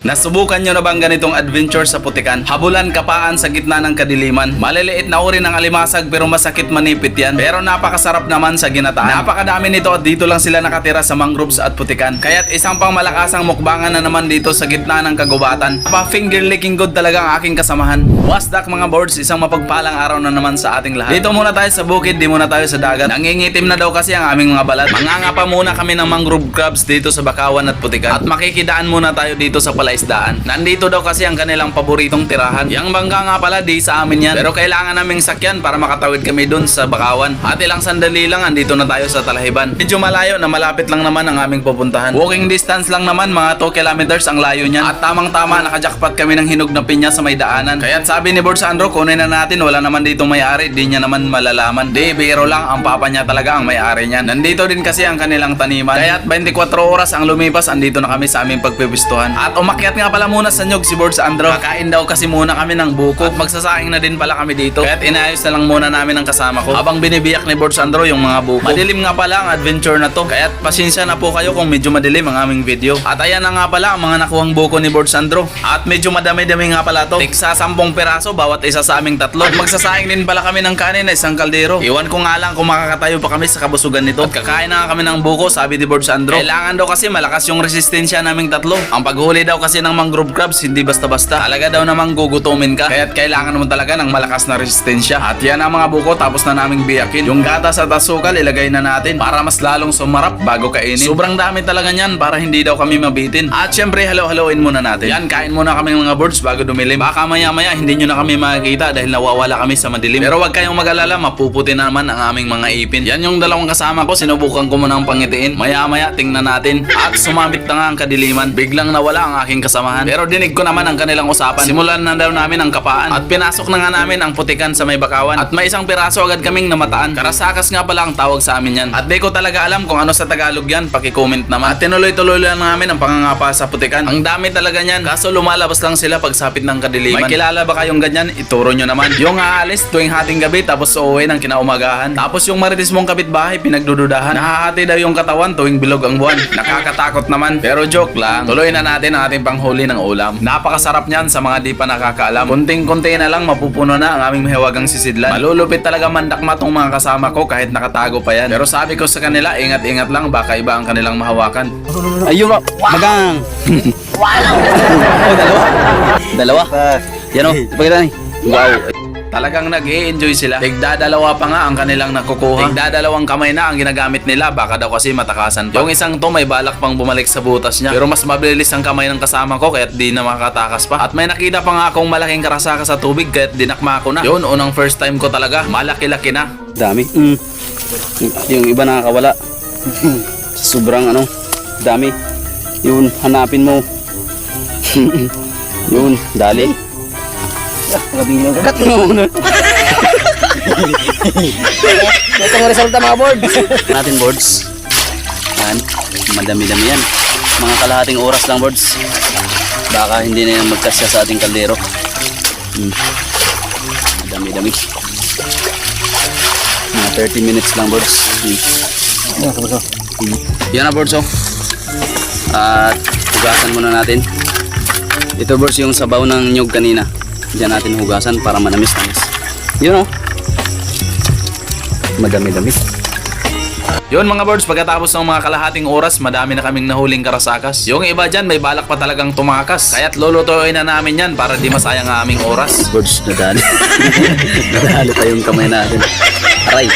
Nasubukan nyo na bang ganitong adventure sa putikan? Habulan kapaan sa gitna ng kadiliman. Maliliit na uri ng alimasag pero masakit manipit yan. Pero napakasarap naman sa ginataan. Napakadami nito at dito lang sila nakatira sa mangroves at putikan. Kaya't isang pang malakasang mukbangan na naman dito sa gitna ng kagubatan. Finger licking good talaga ang aking kasamahan. Wasdak mga boards, isang mapagpalang araw na naman sa ating lahat. Dito muna tayo sa bukid, di muna tayo sa dagat. Nangingitim na daw kasi ang aming mga balat. Mangangapa muna kami ng mangrove crabs dito sa Bakawan at Putikan. At makikidaan muna tayo dito sa palaisdaan. Nandito daw kasi ang kanilang paboritong tirahan. Yang bangka nga pala di sa amin yan. Pero kailangan naming sakyan para makatawid kami dun sa Bakawan. At ilang sandali lang andito na tayo sa Talahiban. Medyo malayo na malapit lang naman ang aming pupuntahan. Walking distance lang naman, mga 2 kilometers ang layo niyan. At tamang-tama nakajakpat kami ng hinog na pinya sa may daanan. Kaya't sabi ni Board Sandro, kunin na natin, wala naman dito may-ari, di niya naman malalaman. Di, biro lang, ang papa niya talaga ang may-ari niyan. Nandito din kasi ang kanilang taniman. Kaya't 24 oras ang lumipas, andito na kami sa aming pagpipistuhan. At umakyat nga pala muna sa nyog si Board Sandro. Kakain daw kasi muna kami ng buko. At magsasaing na din pala kami dito. Kaya't inayos na lang muna namin ang kasama ko habang binibiyak ni Board Sandro yung mga buko. Madilim nga pala ang adventure na to. Kaya't pasensya na po kayo kung medyo madilim ang aming video. At ayan na nga pala ang mga nakuhang buko ni Board Sandro. At medyo madami-dami nga pala to. Tigsa 10 peraso bawat isa sa aming tatlo. At magsasaing din pala kami ng kanin na isang kaldero. Iwan ko nga lang kung makakatayo pa kami sa kabusugan nito. At kakain na nga kami ng buko, sabi ni Board Sandro. Kailangan daw kasi malakas yung resistensya naming tatlo. Ang paghuli daw kasi ng mangrove crabs hindi basta-basta. Talaga daw namang gugutumin ka. Kaya't kailangan mo talaga ng malakas na resistensya. At yan ang mga buko, tapos na naming biyakin. Yung gatas at asukal ilagay na natin para mas lalong sumarap bago kainin. Sobrang dami talaga niyan para hindi daw kami mabitin. At syempre halo-haloin muna natin. Yan, kain muna kami ng mga birds bago dumilim. Baka maya-maya hindi nyo na kami makikita dahil nawawala kami sa madilim. Pero wag kayong mag-alala, mapuputi naman ang aming mga ipin. Yan yung dalawang kasama ko, sinubukan ko muna ang pangitiin. Maya-maya tingnan natin. At sumabit na nga ang kadiliman. Biglang nawala ang aking kasamahan. Pero dinig ko naman ang kanilang usapan. Simulan na daw namin ang kapaan. At pinasok na nga namin ang putikan sa may Bakawan. At may isang piraso agad kaming namataan. Karasakas nga pala ang tawag sa amin yan. At di ko talaga alam kung ano sa Tagalog yan. Paki-comment naman. At tinuloy-tuloy lang namin ang pangangapa sa putikan. Ang dami talaga niyan. Kaso lumalabas lang sila pagsapit ng kadiliman. May kilala ba kayong ganyan? Ituro nyo naman. Yung aalis tuwing hating gabi tapos uuwi ng kinaumagahan. Tapos yung marites mong kapitbahay pinagdududahan. Nahahati daw yung katawan tuwing bilog ang buwan. Nakakatakot naman. Pero joke lang. Tuloy na natin ang ating panghuli ng ulam. Napakasarap niyan sa mga di pa nakakaalam. Kunting-kunti na lang mapupuno na ang aming mahiwagang sisidlan. Malulupit talaga mandakma tong mga kasama ko kahit nakatago pa yan. Pero sabi ko sa kanila, ingat-ingat lang baka iba ang kanilang mahawakan. Ayun, magang. Oh, dalawa. Yan o, ipakita ni. Wow. Talagang nag-i-enjoy sila. Tigdadalawa pa nga ang kanilang nakukuha. Tigdadalawang kamay na ang ginagamit nila. Baka daw kasi matakasan pa. Yung isang to may balak pang bumalik sa butas niya. Pero mas mabilis ang kamay ng kasama ko kaya't di na makatakas pa. At may nakita pa nga akong malaking karasaka sa tubig kaya't dinakma ko na. Yun, unang first time ko talaga. Malaki-laki na. Dami. Yung iba nakakawala. Sobrang dami. Yun, hanapin mo. Yun, dali. Magabilang kagat mo. Ito ang resulta mga boards. Natin boards. Yan, madami-dami yan. Mga kalahating oras lang boards. Baka hindi na yan magkasya sa ating kaldero. Madami-dami. Mga 30 minutes lang boards. Yan na boards oh. At hugasan muna natin. Ito boards yung sabaw ng nyug kanina. Diyan natin hugasan para manamis-namis. Yun oh. Madami-dami. Yun mga birds, pagkatapos ng mga kalahating oras, madami na kaming nahuling karasakas. Yung iba dyan, may balak pa talagang tumakas. Kaya't lulutuin na namin yan para di masayang ang aming oras. Birds, nadali. Nadali pa yung kamay natin. Aray.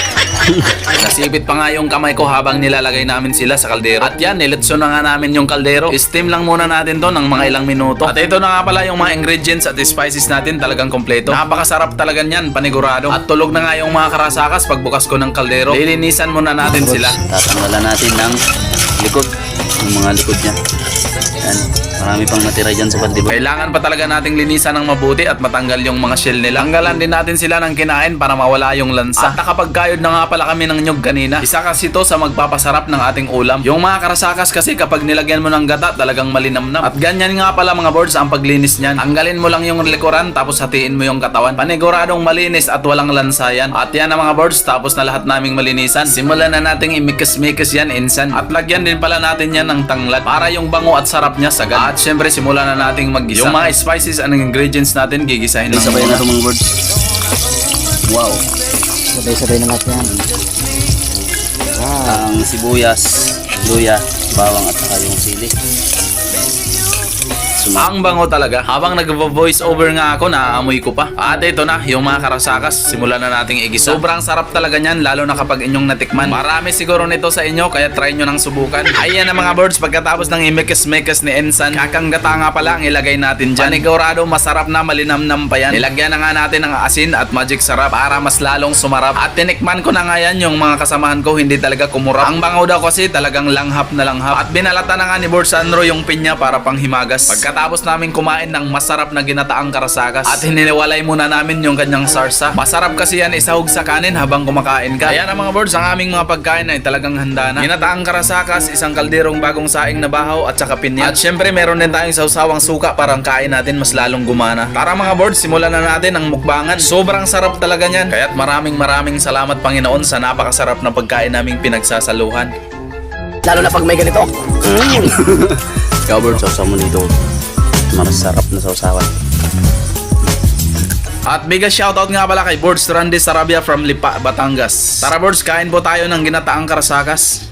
Nasipit pa nga yung kamay ko habang nilalagay namin sila sa kaldero. At yan, nilitso na nga namin yung kaldero. Steam lang muna natin to ng mga ilang minuto. At ito na nga pala yung mga ingredients at spices natin, talagang kompleto. Napakasarap talaga niyan, panigurado. At tulog na nga yung mga karasakas pagbukas ko ng kaldero. Lilinisan muna natin sila. Tatanggalan natin ng likod. Yung mga likod niya. Yan. Marami pang natira dyan sa kaldero. Kailangan pa talaga nating linisan ng mabuti at matanggal yung mga shell nila. Tanggalan din natin sila ng kinain para mawala yung lansa. At nakapagkayod na nga pala kami ng nyug kanina. Isa kasi to sa magpapasarap ng ating ulam. Yung mga karasakas kasi kapag nilagyan mo ng gata talagang malinamnam. At ganyan nga pala mga boards ang paglinis niyan. Tanggalin mo lang yung likuran tapos hatiin mo yung katawan. Paniguradong malinis at walang lansa yan. At yan ang mga boards, tapos na lahat naming malinisan. Simulan na nating imikis-mikis yan insan. At lagyan din pala natin yan ng tanglad para yung bango at sarap niya sagad. At syempre simulan na nating mag-gisa. Yung mga spices and ingredients natin gigisahin lang Sabay na muna. ito mga birds. Wow. Sabay-sabay na natin yan. Wow. Ang sibuyas, luya, bawang at saka yung sili. Ang bango talaga. Habang nag-voice over nga ako, naaamoy ko pa. At ito na, yung mga karasakas. Simulan na nating igisa. Sobrang sarap talaga niyan, lalo na kapag inyong natikman. Marami siguro nito sa inyo, kaya try nyo nang subukan. Ayan na mga birds, pagkatapos ng imekes-mekes ni Ensan, kakanggata nga pala ang ilagay natin dyan. Panigurado, masarap na, malinamnam pa yan. Nilagyan na nga natin ng asin at magic sarap para mas lalong sumarap. At tinikman ko na nga yan, yung mga kasamahan ko, hindi talaga kumurap. Ang bango daw kasi talagang langhap na langhap. At binalata na nga ni Bord Sandro yung pinya para panghimagas. Pagkatapos namin kumain ng masarap na ginataang karasakas at hininiwalay muna namin yung kanyang sarsa. Masarap kasi yan isahog sa kanin habang kumakain ka. Kaya na mga birds, ang aming mga pagkain ay talagang handa na. Ginataang karasakas, isang kalderong bagong saing na bahaw at saka pinya. At syempre meron din tayong sawsawang suka para ang kain natin mas lalong gumana. Tara mga birds, simulan na natin ang mukbangan. Sobrang sarap talaga niyan. Kaya't maraming salamat Panginoon sa napakasarap na pagkain naming pinagsasaluhan. Lalo na pag may ganito. Ikaw birds, sausaw mo dito. Masarap na sausawan. At bigas shoutout nga pala kay Bords Randy Sarabia from Lipa, Batangas. Tara Bords, kain po tayo ng ginataang karasakas.